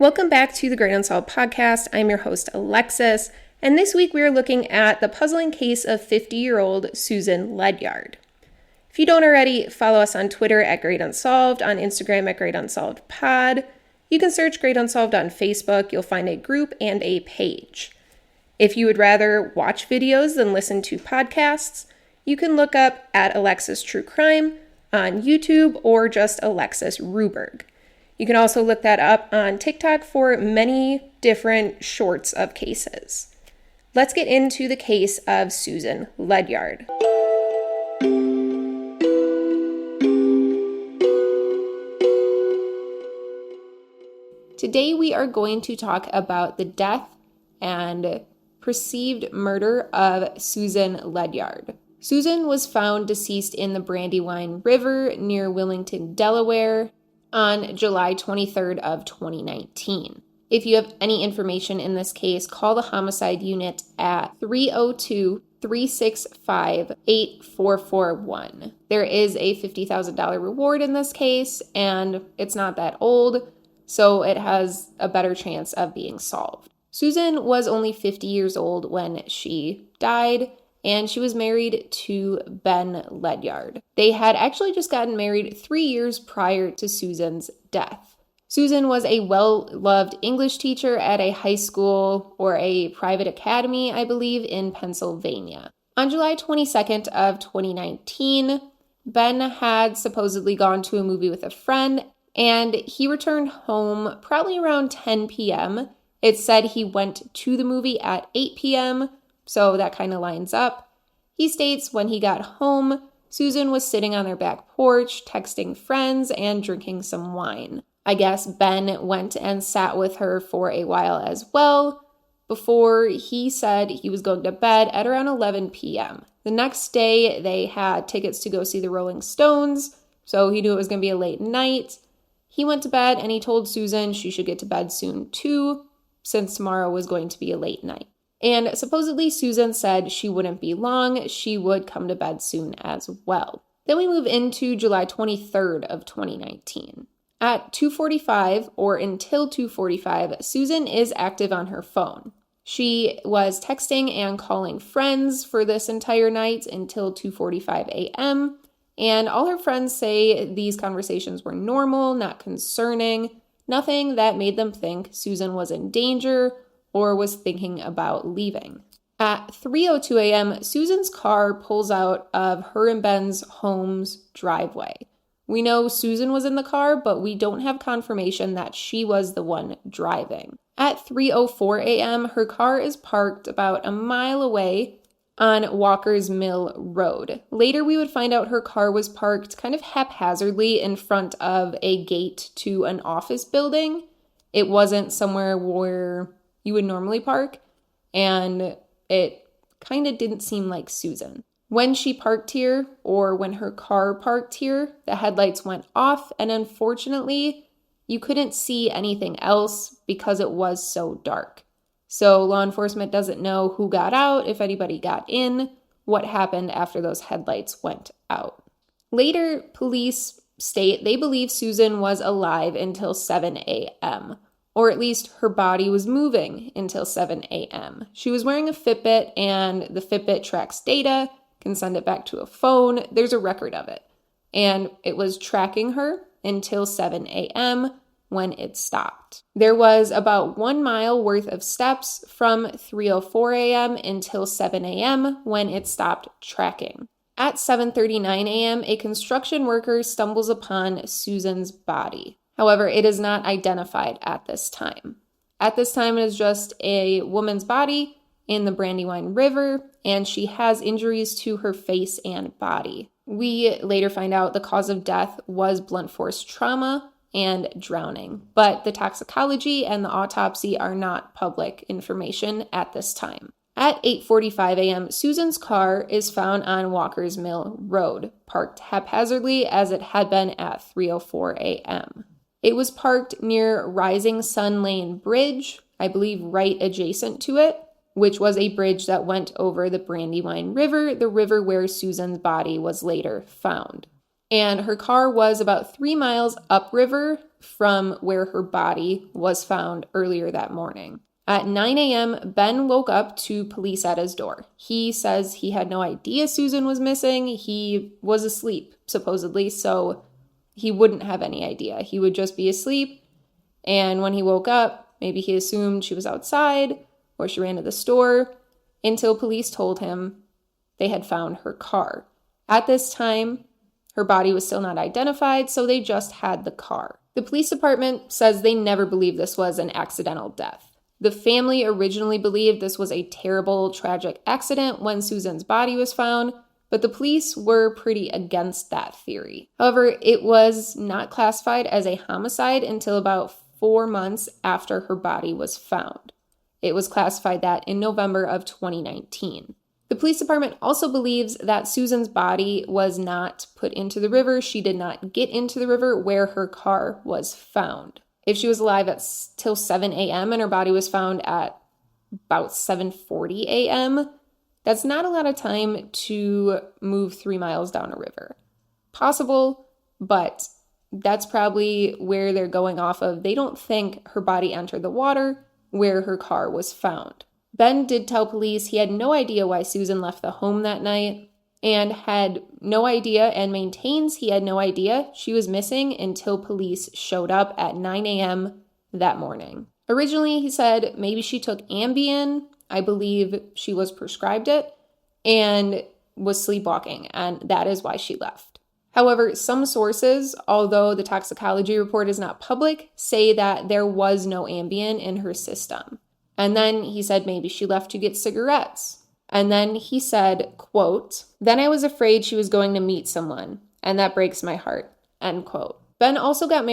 Welcome back to the Great Unsolved podcast. I'm your host, Alexis, and this week we are looking at the puzzling case of 50-year-old Susan Ledyard. If you don't already, follow us on Twitter at Great Unsolved, on Instagram at Great Unsolved Pod. You can search Great Unsolved on Facebook. You'll find a group and a page. If you would rather watch videos than listen to podcasts, you can look up at Alexis True Crime on YouTube or just Alexis Ruberg. You can also look that up on TikTok for many different shorts of cases. Let's get into the case of Susan Ledyard. Today we are going to talk about the death and perceived murder of Susan Ledyard. Susan was found deceased in the Brandywine River near Wilmington, Delaware, on July 23rd of 2019. If you have any information in this case, call the homicide unit at 302-365-8441. There is a $50,000 reward in this case, and it's not that old, so it has a better chance of being solved. Susan was only 50 years old when she died, and she was married to Ben Ledyard. They had actually just gotten married 3 years prior to Susan's death. Susan was a well-loved English teacher at a high school or a private academy, I believe, in Pennsylvania. On July 22nd of 2019, Ben had supposedly gone to a movie with a friend, and he returned home probably around 10 p.m. It said he went to the movie at 8 p.m., so that kind of lines up. He states when he got home, Susan was sitting on their back porch, texting friends and drinking some wine. I guess Ben went and sat with her for a while as well before he said he was going to bed at around 11 p.m. The next day, they had tickets to go see the Rolling Stones, so he knew it was going to be a late night. He went to bed and he told Susan she should get to bed soon too, since tomorrow was going to be a late night. And supposedly Susan said she wouldn't be long, she would come to bed soon as well. Then we move into July 23rd of 2019. At 2:45 or until 2:45, Susan is active on her phone. She was texting and calling friends for this entire night until 2:45 a.m., and all her friends say these conversations were normal, not concerning, nothing that made them think Susan was in danger or was thinking about leaving. At 3:02 a.m., Susan's car pulls out of her and Ben's home's driveway. We know Susan was in the car, but we don't have confirmation that she was the one driving. At 3:04 a.m., her car is parked about a mile away on Walker's Mill Road. Later, we would find out her car was parked kind of haphazardly in front of a gate to an office building. It wasn't somewhere where you would normally park, and it kind of didn't seem like Susan. When she parked here, or when her car parked here, the headlights went off, and unfortunately, you couldn't see anything else because it was so dark. So law enforcement doesn't know who got out, if anybody got in, what happened after those headlights went out. Later, police state they believe Susan was alive until 7 a.m., or at least her body was moving until 7 a.m. She was wearing a Fitbit, and the Fitbit tracks data, can send it back to a phone. There's a record of it. And it was tracking her until 7 a.m. when it stopped. There was about 1 mile worth of steps from 3:04 a.m. until 7 a.m. when it stopped tracking. At 7:39 a.m., a construction worker stumbles upon Susan's body. However, it is not identified at this time. At this time, it is just a woman's body in the Brandywine River, and she has injuries to her face and body. We later find out the cause of death was blunt force trauma and drowning, but the toxicology and the autopsy are not public information at this time. At 8:45 a.m., Susan's car is found on Walker's Mill Road, parked haphazardly as it had been at 3:04 a.m. It was parked near Rising Sun Lane Bridge, I believe right adjacent to it, which was a bridge that went over the Brandywine River, the river where Susan's body was later found. and her car was about 3 miles upriver from where her body was found earlier that morning. At 9 a.m., Ben woke up to police at his door. He says he had no idea Susan was missing. He was asleep, supposedly, so he wouldn't have any idea. He would just be asleep, and when he woke up, maybe he assumed she was outside or she ran to the store until police told him they had found her car. At this time, her body was still not identified, so they just had the car. The police department says they never believed this was an accidental death. The family originally believed this was a terrible, tragic accident when Susan's body was found, but the police were pretty against that theory. However, it was not classified as a homicide until about 4 months after her body was found. It was classified that in November of 2019. The police department also believes that Susan's body was not put into the river. She did not get into the river where her car was found. If she was alive till 7 a.m. and her body was found at about 7:40 a.m., that's not a lot of time to move 3 miles down a river. Possible, but that's probably where they're going off of. They don't think her body entered the water where her car was found. Ben did tell police he had no idea why Susan left the home that night and had no idea and maintains he had no idea she was missing until police showed up at 9 a.m. that morning. Originally, he said maybe she took Ambien. I believe she was prescribed it and was sleepwalking, and that is why she left. However, some sources, although the toxicology report is not public, say that there was no Ambien in her system. And then he said maybe she left to get cigarettes. And then he said, quote, "Then I was afraid she was going to meet someone, and that breaks my heart," end quote. Ben also got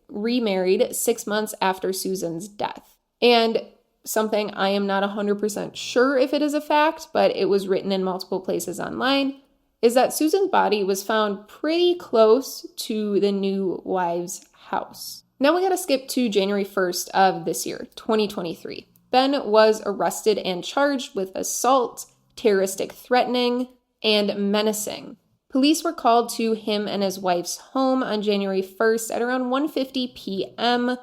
remarried 6 months after Susan's death. And something I am not 100% sure if it is a fact, but it was written in multiple places online, is that Susan's body was found pretty close to the new wife's house. Now we gotta skip to January 1st of this year, 2023. Ben was arrested and charged with assault, terroristic threatening, and menacing. Police were called to him and his wife's home on January 1st at around 1:50 p.m.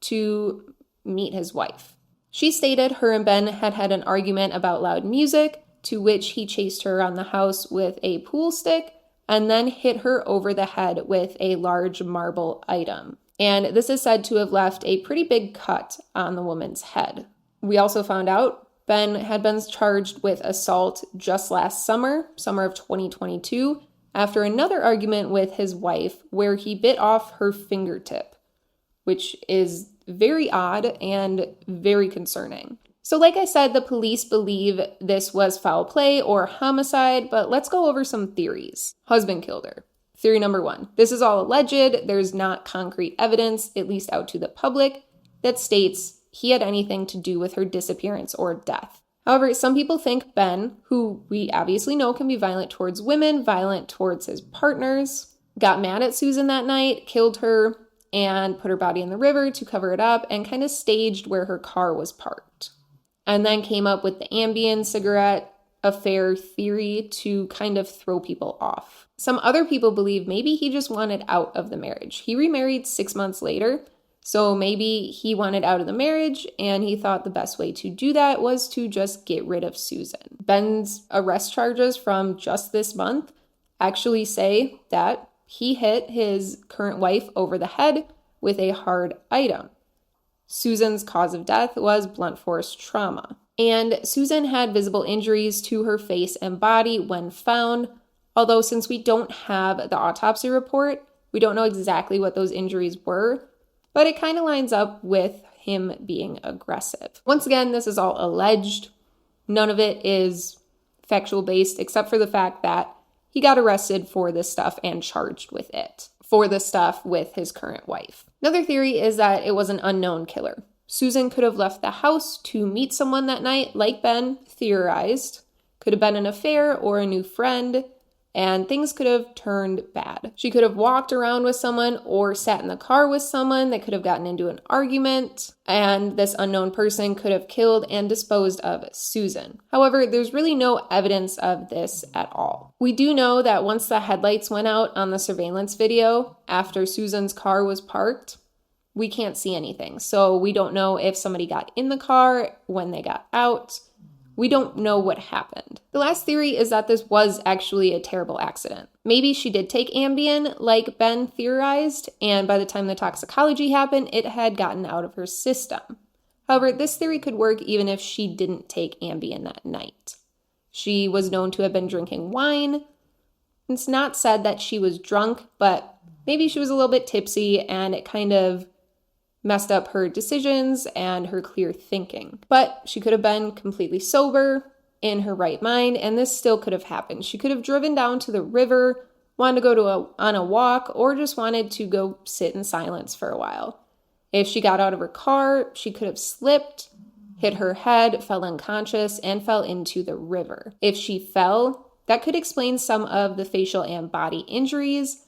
to meet his wife. She stated her and Ben had had an argument about loud music, to which he chased her around the house with a pool stick and then hit her over the head with a large marble item. And this is said to have left a pretty big cut on the woman's head. We also found out Ben had been charged with assault just last summer of 2022, after another argument with his wife where he bit off her fingertip, which is very odd and very concerning. So like I said, the police believe this was foul play or homicide, but let's go over some theories. Husband killed her. Theory number 1. This is all alleged. There's not concrete evidence, at least out to the public, that states he had anything to do with her disappearance or death. However, some people think Ben, who we obviously know can be violent towards women, violent towards his partners, got mad at Susan that night, killed her, and put her body in the river to cover it up and kind of staged where her car was parked. And then came up with the Ambien cigarette affair theory to kind of throw people off. Some other people believe maybe he just wanted out of the marriage. He remarried 6 months later, so maybe he wanted out of the marriage and he thought the best way to do that was to just get rid of Susan. Ben's arrest charges from just this month actually say that he hit his current wife over the head with a hard item. Susan's cause of death was blunt force trauma. And Susan had visible injuries to her face and body when found, although since we don't have the autopsy report, we don't know exactly what those injuries were, but it kind of lines up with him being aggressive. Once again, this is all alleged. None of it is factual based, except for the fact that he got arrested for this stuff and charged with it, for the stuff with his current wife. Another theory is that it was an unknown killer. Susan could have left the house to meet someone that night, like Ben theorized. Could have been an affair or a new friend. and things could have turned bad. She could have walked around with someone or sat in the car with someone. They could have gotten into an argument, and this unknown person could have killed and disposed of Susan. However, there's really no evidence of this at all. We do know that once the headlights went out on the surveillance video after Susan's car was parked, we can't see anything. So we don't know if somebody got in the car, when they got out. We don't know what happened. The last theory is that this was actually a terrible accident. Maybe she did take Ambien, like Ben theorized, and by the time the toxicology happened, it had gotten out of her system. However, this theory could work even if she didn't take Ambien that night. She was known to have been drinking wine. It's not said that she was drunk, but maybe she was a little bit tipsy and it kind of messed up her decisions and her clear thinking. But she could have been completely sober, in her right mind, and this still could have happened. She could have driven down to the river, wanted to go on a walk, or just wanted to go sit in silence for a while. If she got out of her car, she could have slipped, hit her head, fell unconscious, and fell into the river. If she fell, that could explain some of the facial and body injuries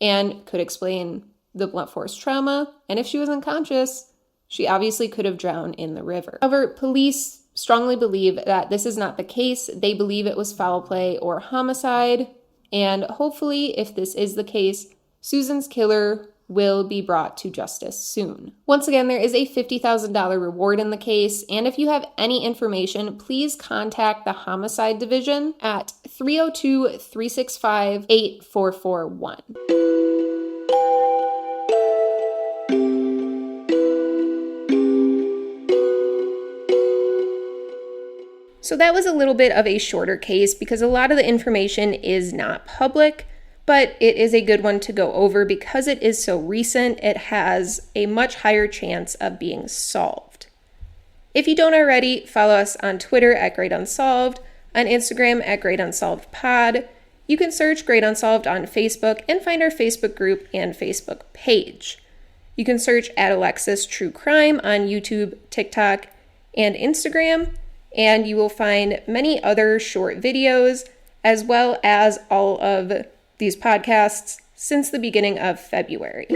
and could explain the blunt force trauma, and if she was unconscious, she obviously could have drowned in the river. However, police strongly believe that this is not the case. They believe it was foul play or homicide, and hopefully, if this is the case, Susan's killer will be brought to justice soon. Once again, there is a $50,000 reward in the case, and if you have any information, please contact the Homicide Division at 302-365-8441. So that was a little bit of a shorter case because a lot of the information is not public, but it is a good one to go over because it is so recent. It has a much higher chance of being solved. If you don't already, follow us on Twitter at Great Unsolved, on Instagram at Great Unsolved Pod. You can search Great Unsolved on Facebook and find our Facebook group and Facebook page. You can search at Alexis True Crime on YouTube, TikTok, and Instagram. And you will find many other short videos, as well as all of these podcasts since the beginning of February.